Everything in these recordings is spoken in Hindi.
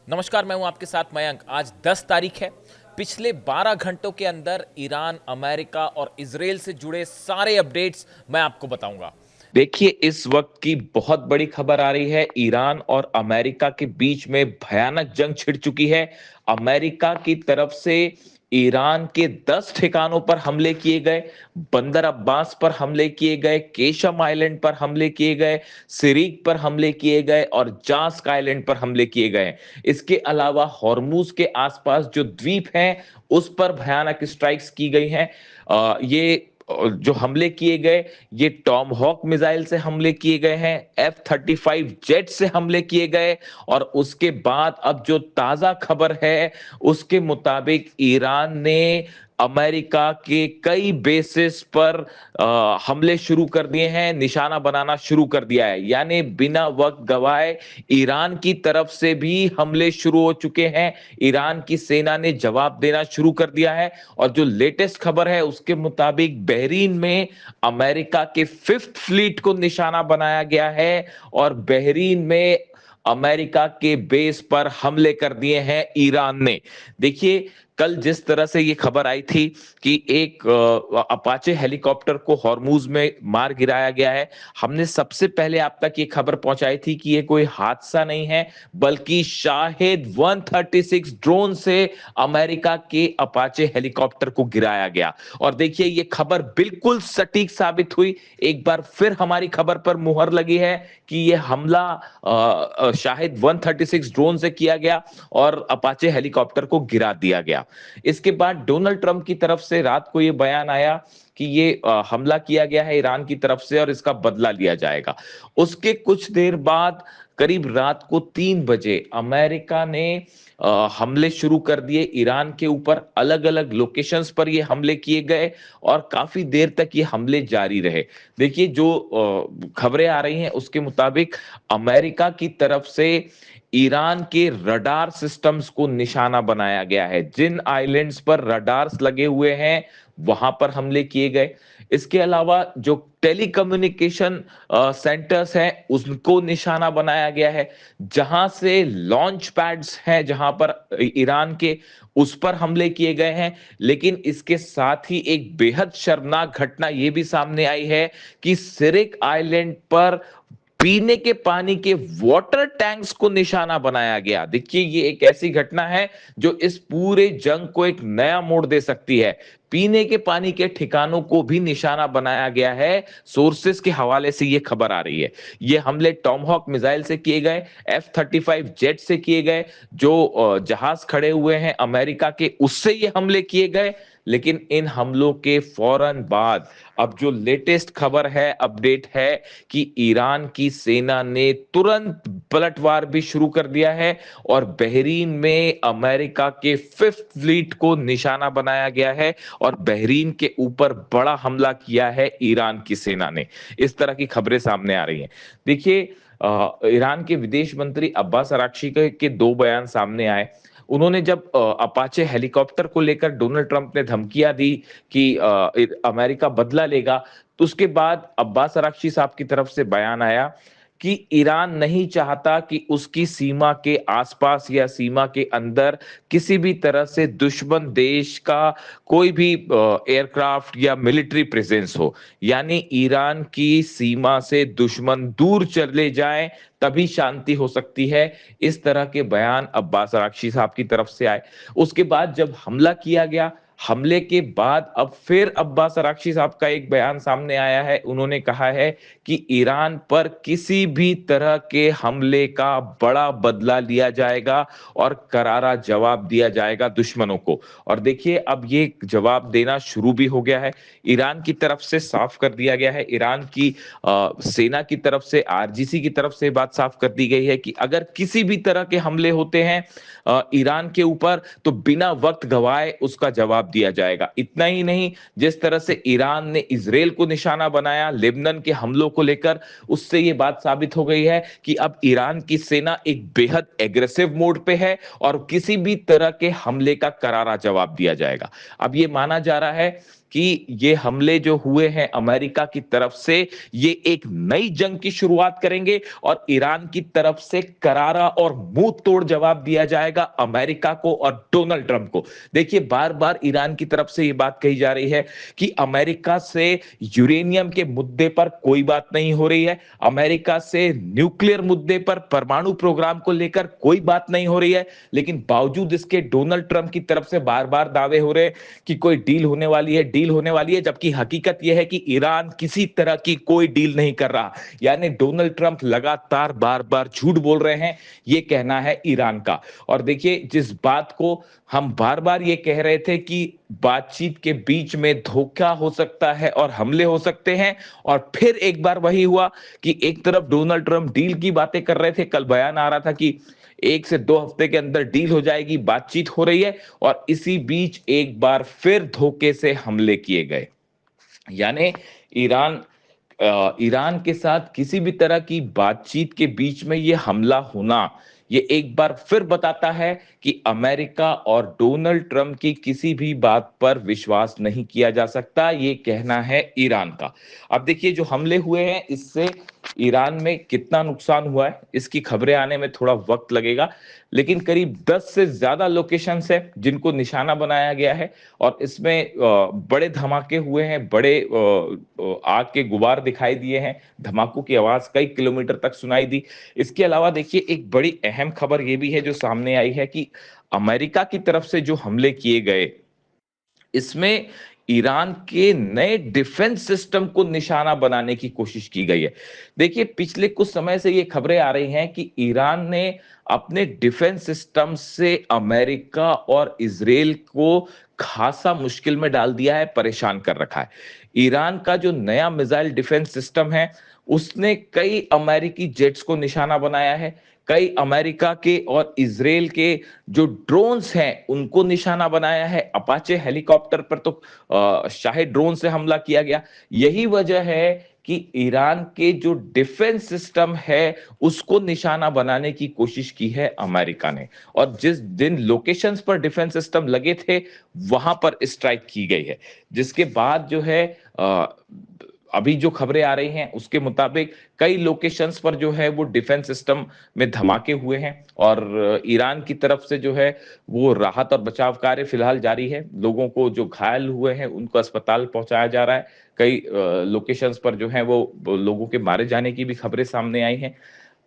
नमस्कार, मैं हूं आपके साथ मयंक। आज 10 तारीख है। पिछले 12 घंटों के अंदर ईरान, अमेरिका और इजराइल से जुड़े सारे अपडेट्स मैं आपको बताऊंगा। देखिए, इस वक्त की बहुत बड़ी खबर आ रही है। ईरान और अमेरिका के बीच में भयानक जंग छिड़ चुकी है। अमेरिका की तरफ से ईरान के 10 ठिकानों पर हमले किए गए, बंदर अब्बास पर हमले किए गए, केशम आइलैंड पर हमले किए गए, सिरीक पर हमले किए गए और जास्क आइलैंड पर हमले किए गए। इसके अलावा हॉर्मूज के आसपास जो द्वीप हैं उस पर भयानक स्ट्राइक्स की गई हैं। ये जो हमले किए गए, ये टॉम हॉक मिसाइल से हमले किए गए हैं, F-35 जेट से हमले किए गए। और उसके बाद अब जो ताजा खबर है उसके मुताबिक ईरान ने अमेरिका के कई बेसिस पर हमले शुरू कर दिए हैं, निशाना बनाना शुरू कर दिया है। यानी बिना वक्त गवाए ईरान की तरफ से भी हमले शुरू हो चुके हैं। ईरान की सेना ने जवाब देना शुरू कर दिया है। और जो लेटेस्ट खबर है उसके मुताबिक बहरीन में अमेरिका के 5th फ्लीट को निशाना बनाया गया है और बहरीन में अमेरिका के बेस पर हमले कर दिए हैं ईरान ने। देखिए, कल जिस तरह से ये खबर आई थी कि एक अपाचे हेलीकॉप्टर को हॉर्मूज में मार गिराया गया है, हमने सबसे पहले आप तक ये खबर पहुंचाई थी कि ये कोई हादसा नहीं है, बल्कि शाहिद 136 ड्रोन से अमेरिका के अपाचे हेलीकॉप्टर को गिराया गया। और देखिए, ये खबर बिल्कुल सटीक साबित हुई। एक बार फिर हमारी खबर पर मुहर लगी है कि ये हमला शाहिद 136 ड्रोन से किया गया और अपाचे हेलीकॉप्टर को गिरा दिया गया। इसके बाद डोनाल्ड ट्रंप की तरफ से रात को यह बयान आया कि ये हमला किया गया है ईरान की तरफ से और इसका बदला लिया जाएगा। उसके कुछ देर बाद करीब रात को 3 बजे अमेरिका ने हमले शुरू कर दिए ईरान के ऊपर। अलग अलग लोकेशंस पर ये हमले किए गए और काफी देर तक ये हमले जारी रहे। देखिए, जो खबरें आ रही हैं उसके मुताबिक अमेरिका की तरफ से ईरान के रडार सिस्टम्स को निशाना बनाया गया है। जिन आइलैंड्स पर रडार्स लगे हुए हैं वहां पर हमले किए गए। इसके अलावा जो टेलीकम्युनिकेशन सेंटर्स हैं उनको निशाना बनाया गया है। जहां से लॉन्च पैड्स हैं, जहां पर ईरान के, उस पर हमले किए गए हैं। लेकिन इसके साथ ही एक बेहद शर्मनाक घटना यह भी सामने आई है कि सिरिक आइलैंड पर पीने के पानी के वाटर टैंक्स को निशाना बनाया गया। देखिए, ये एक ऐसी घटना है जो इस पूरे जंग को एक नया मोड़ दे सकती है। पीने के पानी के ठिकानों को भी निशाना बनाया गया है। सोर्सेस के हवाले से ये खबर आ रही है। ये हमले टॉमहॉक मिसाइल से किए गए, F-35 जेट से किए गए, जो जहाज खड़े हुए हैं अमेरिका के, उससे ये हमले किए गए। लेकिन इन हमलों के फौरन बाद अब जो लेटेस्ट खबर है, अपडेट है कि ईरान की सेना ने तुरंत पलटवार भी शुरू कर दिया है और बहरीन में अमेरिका के 5th फ्लीट को निशाना बनाया गया है और बहरीन के ऊपर बड़ा हमला किया है ईरान की सेना ने। इस तरह की खबरें सामने आ रही हैं। देखिए, ईरान के विदेश मंत्री अब्बास अराक्ची के 2 बयान सामने आए। उन्होंने जब अपाचे हेलीकॉप्टर को लेकर डोनाल्ड ट्रंप ने धमकियां दी कि अमेरिका बदला लेगा, तो उसके बाद अब्बास अराक्ची साहब की तरफ से बयान आया कि ईरान नहीं चाहता कि उसकी सीमा के आसपास या सीमा के अंदर किसी भी तरह से दुश्मन देश का कोई भी एयरक्राफ्ट या मिलिट्री प्रेजेंस हो। यानी ईरान की सीमा से दुश्मन दूर चले जाएं, तभी शांति हो सकती है। इस तरह के बयान अब्बास अराक्ची साहब की तरफ से आए। उसके बाद जब हमला किया गया, हमले के बाद अब फिर अब्बास अराक्ची साहब का एक बयान सामने आया है। उन्होंने कहा है कि ईरान पर किसी भी तरह के हमले का बड़ा बदला लिया जाएगा और करारा जवाब दिया जाएगा दुश्मनों को। और देखिए, अब ये जवाब देना शुरू भी हो गया है। ईरान की तरफ से साफ कर दिया गया है, ईरान की सेना की तरफ से, आरजीसी की तरफ से बात साफ कर दी गई है कि अगर किसी भी तरह के हमले होते हैं ईरान के ऊपर, तो बिना वक्त गवाए उसका जवाब दिया जाएगा। इतना ही नहीं, जिस तरह से ईरान ने इजराइल को निशाना बनाया लेबनान के हमलों को लेकर, उससे यह बात साबित हो गई है कि अब ईरान की सेना एक बेहद एग्रेसिव मोड पे है और किसी भी तरह के हमले का करारा जवाब दिया जाएगा। अब यह माना जा रहा है कि ये हमले जो हुए हैं अमेरिका की तरफ से, ये एक नई जंग की शुरुआत करेंगे और ईरान की तरफ से करारा और मुंह तोड़ जवाब दिया जाएगा अमेरिका को और डोनाल्ड ट्रंप को। देखिए, बार बार ईरान की तरफ से ये बात कही जा रही है कि अमेरिका से यूरेनियम के मुद्दे पर कोई बात नहीं हो रही है, अमेरिका से न्यूक्लियर मुद्दे पर, परमाणु प्रोग्राम को लेकर कोई बात नहीं हो रही है। लेकिन बावजूद इसके डोनाल्ड ट्रंप की तरफ से बार बार दावे हो रहे हैं कि कोई डील होने वाली है, डील होने वाली है, जबकि हकीकत यह है कि ईरान किसी तरह की कोई डील नहीं कर रहा। यानी डोनाल्ड ट्रंप लगातार बार बार झूठ बोल रहे हैं, यह कहना है ईरान का। और देखिए, जिस बात को हम बार बार ये कह रहे थे कि बातचीत के बीच में धोखा हो सकता है और हमले हो सकते हैं, और फिर एक बार वही हुआ कि एक तरफ डोनाल्ड ट्रंप डील की बातें कर रहे थे, कल बयान आ रहा था कि 1 से 2 हफ्ते के अंदर डील हो जाएगी, बातचीत हो रही है, और इसी बीच एक बार फिर धोखे से हमले किए गए। यानी ईरान ईरान के साथ किसी भी तरह की बातचीत के बीच में ये हमला होना, ये एक बार फिर बताता है कि अमेरिका और डोनाल्ड ट्रंप की किसी भी बात पर विश्वास नहीं किया जा सकता, ये कहना है ईरान का। अब देखिए, जो हमले हुए हैं इससे ईरान में कितना नुकसान हुआ है, इसकी खबरें आने में थोड़ा वक्त लगेगा, लेकिन करीब 10 से ज्यादा लोकेशंस है जिनको निशाना बनाया गया है, और इसमें बड़े धमाके हुए हैं, बड़े आग के गुबार दिखाई दिए हैं, धमाकों की आवाज कई किलोमीटर तक सुनाई दी। इसके अलावा देखिए, एक बड़ी अहम खबर यह भी है जो सामने आई है कि अमेरिका की तरफ से जो हमले किए गए, इसमें ईरान के नए डिफेंस सिस्टम को निशाना बनाने की कोशिश की गई है। देखिए, पिछले कुछ समय से ये खबरें आ रही हैं कि ईरान ने अपने डिफेंस सिस्टम से अमेरिका और इजराइल को खासा मुश्किल में डाल दिया है, परेशान कर रखा है। ईरान का जो नया मिसाइल डिफेंस सिस्टम है, उसने कई अमेरिकी जेट्स को निशाना बनाया है, कई अमेरिका के और इजराइल के जो ड्रोन्स हैं उनको निशाना बनाया है। अपाचे हेलीकॉप्टर पर तो शाहिद ड्रोन से हमला किया गया। यही वजह है कि ईरान के जो डिफेंस सिस्टम है उसको निशाना बनाने की कोशिश की है अमेरिका ने, और जिस दिन लोकेशंस पर डिफेंस सिस्टम लगे थे वहां पर स्ट्राइक की गई है, जिसके बाद जो है अभी जो खबरें आ रही हैं उसके मुताबिक कई लोकेशंस पर जो है वो डिफेंस सिस्टम में धमाके हुए हैं, और ईरान की तरफ से जो है वो राहत और बचाव कार्य फिलहाल जारी है। लोगों को जो घायल हुए हैं उनको अस्पताल पहुंचाया जा रहा है। कई लोकेशंस पर जो है वो लोगों के मारे जाने की भी खबरें सामने आई हैं।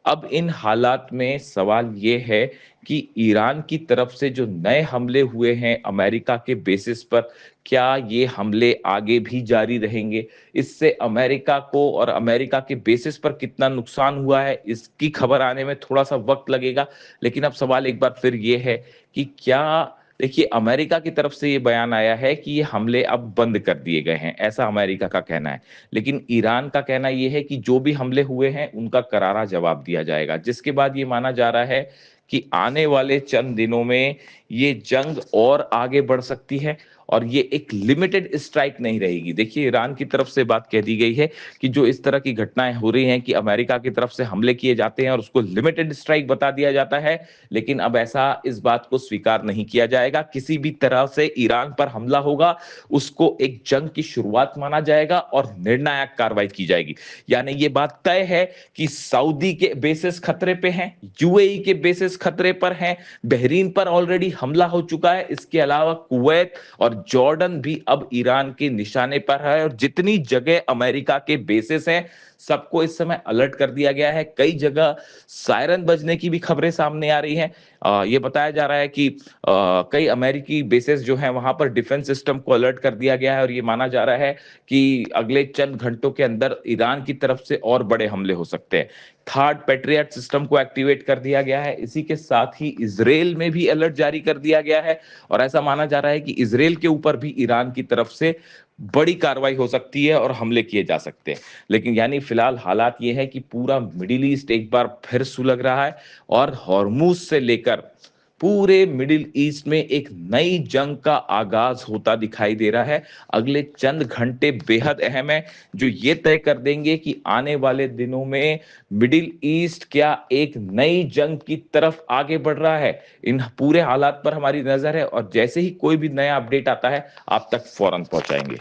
अब इन हालात में सवाल ये है कि ईरान की तरफ से जो नए हमले हुए हैं अमेरिका के बेसिस पर, क्या ये हमले आगे भी जारी रहेंगे? इससे अमेरिका को और अमेरिका के बेसिस पर कितना नुकसान हुआ है, इसकी खबर आने में थोड़ा सा वक्त लगेगा। लेकिन अब सवाल एक बार फिर ये है कि क्या, देखिए, अमेरिका की तरफ से ये बयान आया है कि ये हमले अब बंद कर दिए गए हैं, ऐसा अमेरिका का कहना है। लेकिन ईरान का कहना ये है कि जो भी हमले हुए हैं उनका करारा जवाब दिया जाएगा, जिसके बाद ये माना जा रहा है कि आने वाले चंद दिनों में ये जंग और आगे बढ़ सकती है, और ये एक लिमिटेड स्ट्राइक नहीं रहेगी। देखिए, ईरान की तरफ से बात कह दी गई है कि जो इस तरह की घटनाएं हो रही हैं कि अमेरिका की तरफ से हमले किए जाते हैं और उसको लिमिटेड स्ट्राइक बता दिया जाता है, लेकिन अब ऐसा इस बात को स्वीकार नहीं किया जाएगा। किसी भी तरह से ईरान पर हमला होगा उसको एक जंग की शुरुआत माना जाएगा और निर्णायक कार्रवाई की जाएगी। यानी ये बात तय है कि सऊदी के बेसिस खतरे पे हैं, यूएई के बेसिस खतरे पर हैं, बहरीन पर ऑलरेडी हमला हो चुका है, इसके अलावा कुवैत और जॉर्डन भी अब ईरान के निशाने पर है, और जितनी जगह अमेरिका के बेसिस हैं सबको इस समय अलर्ट कर दिया गया है। कई जगह सायरन बजने की भी खबरें सामने आ रही हैं। ये बताया जा रहा है कि कई अमेरिकी बेसिस जो हैं वहां पर डिफेंस सिस्टम को अलर्ट कर दिया गया है, और ये माना जा रहा है कि अगले चंद घंटों के अंदर ईरान की तरफ से और बड़े हमले हो सकते हैं। थर्ड पैट्रियट सिस्टम को एक्टिवेट कर दिया गया है। इसी के साथ ही इजराइल में भी अलर्ट जारी कर दिया गया है, और ऐसा माना जा रहा है कि इजराइल के ऊपर भी ईरान की तरफ से बड़ी कार्रवाई हो सकती है और हमले किए जा सकते हैं। लेकिन यानी फिलहाल हालात ये है कि पूरा मिडिल ईस्ट एक बार फिर सुलग रहा है, और हॉर्मूज से लेकर पूरे मिडिल ईस्ट में एक नई जंग का आगाज होता दिखाई दे रहा है। अगले चंद घंटे बेहद अहम है, जो ये तय कर देंगे कि आने वाले दिनों में मिडिल ईस्ट क्या एक नई जंग की तरफ आगे बढ़ रहा है। इन पूरे हालात पर हमारी नजर है, और जैसे ही कोई भी नया अपडेट आता है आप तक फौरन पहुंचाएंगे।